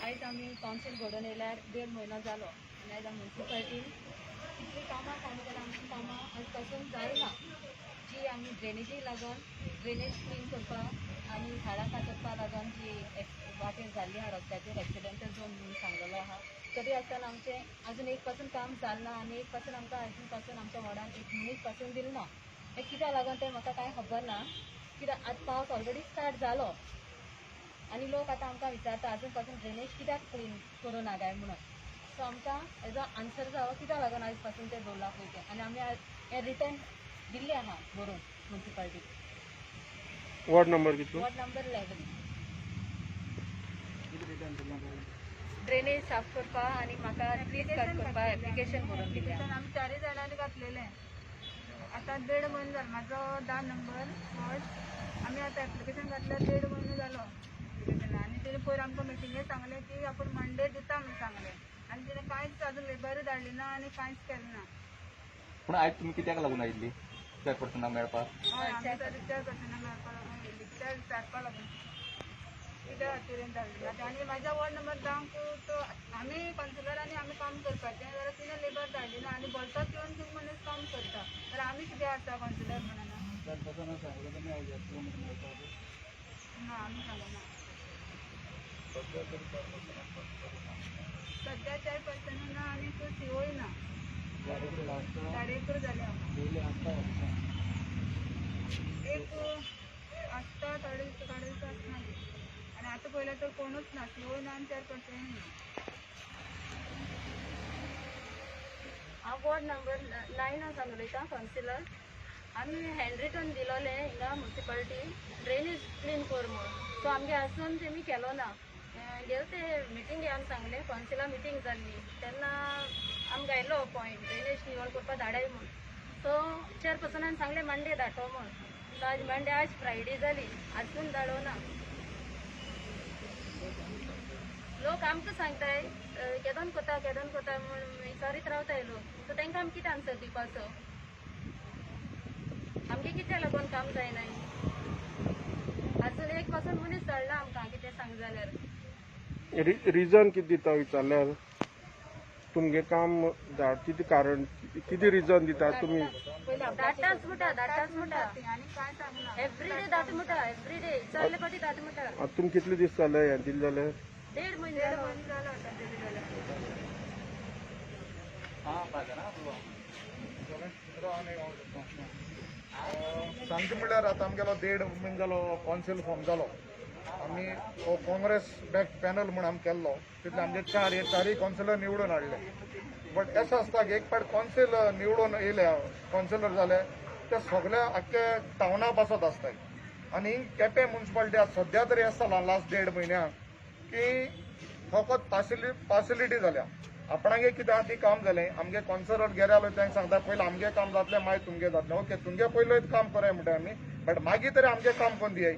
आयज आमी कावन्सील घडोवन येयल्यार 1.5 म्हयनो जालो आनी आयज म्युन्सिपाल्टीन इतली कामां चालू केला. आमची कामां आयज पासून जायना जी आमी ड्रेनेजी लागून ड्रेनेज क्लीन करपाक आनी झाडां कातरपा लागून जी वाटेर जाल्ली आहा रस्त्याचेर एक्सिडेंटल झोन म्हणून सांगलेलो आहा तरी आसतना आमचें अजून 1 पासून काम जालना आनी 1 पासून आमकां अजून पासून आमच्या वार्डान 1 मिनीट पासून दिलना. हें कित्याक लागून तें म्हाका कांय खबर ना. कित्याक आतां पावस ऑलरेडी स्टार्ट जालो आनी लोक आतां आमकां विचारता अजून पासून ड्रेनेज कित्याक क्लीन करूना काय म्हणून. सो आमकां हेजो आन्सर जावो कित्याक लागून आयज पासून तें दवरला पळय तें आनी आमी हें रिटर्न दिल्लें आहा बरोवन म्युन्सिपाल्टीक. वॉर्ड नंबर कितलो? Ward number 11. ड्रेनेज साफ करपा आनी म्हाका ट्रीज कट करपा एप्लिकेशन बरोवन दिलें. आमी 4 जाणांनी घातलेलें. आतां 1.5 म्हयनो जालो. म्हाजो 10 नंबर वॉर्ड. आमी आतां एप्लिकेशन घातल्यार 1.5 म्हयनो जालो आनी तेणे पयर आमकां मिटिंगेक सांगलें की आपूण मंडे दिता म्हणून सांगलें आनी तेणें कांयच अजून लेबरूय धाडली ना आनी कांयच केलें ना. पूण आयज तुमी कित्याक लागून आयिल्ली चॅरपर्सनाक मेळपाक? हय आमी चॅरपर्सनाक मेळपाक लागून येयल्ली. कित्याक विचारपा लागून कित्या खातीर धाडली ना आनी म्हाज्या वॉर्ड नंबर 10 आमी कावन्सिलरांनी आमी काम करपाचें जाल्यार तिणें लेबर धाडली ना आनी बोल्साक येवन तूं मनीस काम करता जाल्यार आमी कितें आसा कावन्सिलर म्हणून ना आमी सांगना. सद्या चॅरपर्सन ना आनी सीओय ना. 10:30 जाले आमकां. एक आसता 10:30 आसना आनी आतां पयलें तर कोणूच ना. सीओय ना आनी चॅरपर्सनूय ना. हांव वॉर्ड नंबर 9 उलयतां कावन्सिलर. आमी हँड रिटन दिलोलें हिंगा म्युन्सिपाल्टी ड्रेनेज क्लीन कर म्हणून. सो आमगे आसून तेमी केलो ना. गेले ते मिटींग आमी सांगलें कावन्सिला मिटींग जाल्ली तेन्ना आमकां आयलो पॉयंट ड्रेनेज निवळ करपा धाडाय म्हूण. सो चॅरपर्सनान सांगलें मंडे धाडटो म्हूण. सो आज मंडे आज फ्रायडे जाली आजून धाडोना. लोक आमकां सांगताय केदोन कोता म्हूण विचारीत रावताय लोक. सो तांकां आमी कितें आन्सर दिवपाचो? आमगे कित्याक लागून काम जायनाय? आजून 1 पासून मनीस धाडला आमकां कितें सांग जाल्यार. रिजन कितें दिता विचारल्यार तुमगे काम कितें कारण कितें रिजन दिता तुमी? धाडटाच म्हणटा आनी कांय सांगना. एवरीडे धाड म्हणटा एवरीडे विचारले फाटी धाड म्हणटा. आतां तुमी कितले दीस जाले हें दिलें जाल्यार? 1.5 म्हयनो जालो जालो. आतां दिली जाल्यार. सांगता म्हळ्यार आतां आमगेलो 1.5 म्हयनो जालो कावन्सील फॉर्म जालो. आमी हो काँग्रेस बॅक पॅनल म्हूण आमी केल्लो. तितले आमचे 4 कावन्सिलर निवडून हाडले. बट अशें आसता की एक पाट कावन्सील निवडून येयले कावन्सिलर जाले ते सगळे आख्खे टावना बसत आसताय. आनी केपें म्युन्सिपाल्टी आतां सद्या तरी आसता लास्ट 1.5 म्हयन्याक की फकत पासिलिटी जाल्या. आपणागे कितें आहा ती काम जालें. आमगे कावन्सिलर गेले जाल्यार तांकां सांगता पयलीं आमगे काम जातलें मागीर तुमगे जातलें. ओके तुमगे पयलीं काम कराय म्हणटा आमी बट मागीर तरी आमगे काम कोन्न दियाय.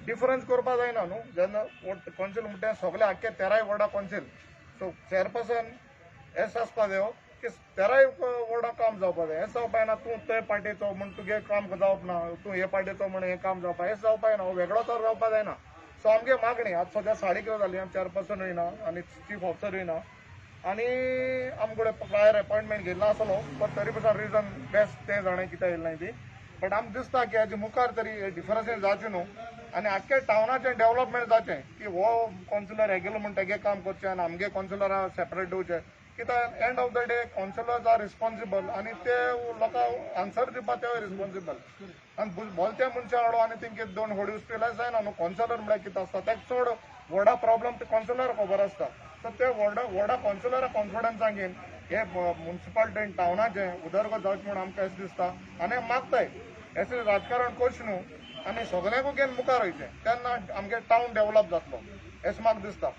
डिफरन्स करपा जायना न्हू. जेन्ना कावन्सील म्हणटा सगळे आख्खे 13 वॉर्डा कावन्सील. सो चॅरपर्सन हें आसपा जायो की 13 वॉर्डा काम जावपा जाय. हें जावपा जायना तूं ते पार्टेचो म्हूण तुगे काम जावप ना तूं हे पार्टेचो म्हूण हें काम जावपा हें जावपा जायना. वेगळो तर जावपा जायना. सो आमगे मागणी आतां सद्या 3:30 जाली. आमी चॅरपर्सन येयना आनी चीफ ऑफिसर येयना आनी आमचे कडेन प्रायर अपॉयंटमेंट घेतलो आसलो बट तरी पासून रिजन बेस्ट ते जाणें कित्याक येयलें ती. बट आमकां दिसता की हेजे मुखार तरी डिफरन्स जावचें न्हू आनी आख्खे टावनाचें डेव्हलपमेंट जावचें की हो कावन्सिलर हे गेलो म्हूण तेगे काम करचें आनी आमगे कावन्सिलरां सेपरेट दिवचें. कित्याक end of the day councillors are responsible आनी ते लोकांक आन्सर दिवपा ते रिस्पॉन्सिबल. आनी भलते मनशां हाडून आनी तेंगे 2 व्हडीं स्पिलायज जायना न्हू. कावन्सिलर म्हळ्यार कितें आसता तेका चड व्हडा प्रॉब्लम ते कावन्सिलराक खबर आसता. सो ते व्हडा कावन्सिलराक कॉन्फिडन्सान घेवन हे म्युन्सिपाल्टीन टावनाचें उदरगत जावचें म्हूण आमकां अशें दिसता आनी मागताय अशें राजकारण करचें न्हू आनी सगळ्यांकूय घेवन मुखार वयचें तेन्ना आमगे टावन डेव्हलप जातलो अशें म्हाका दिसता.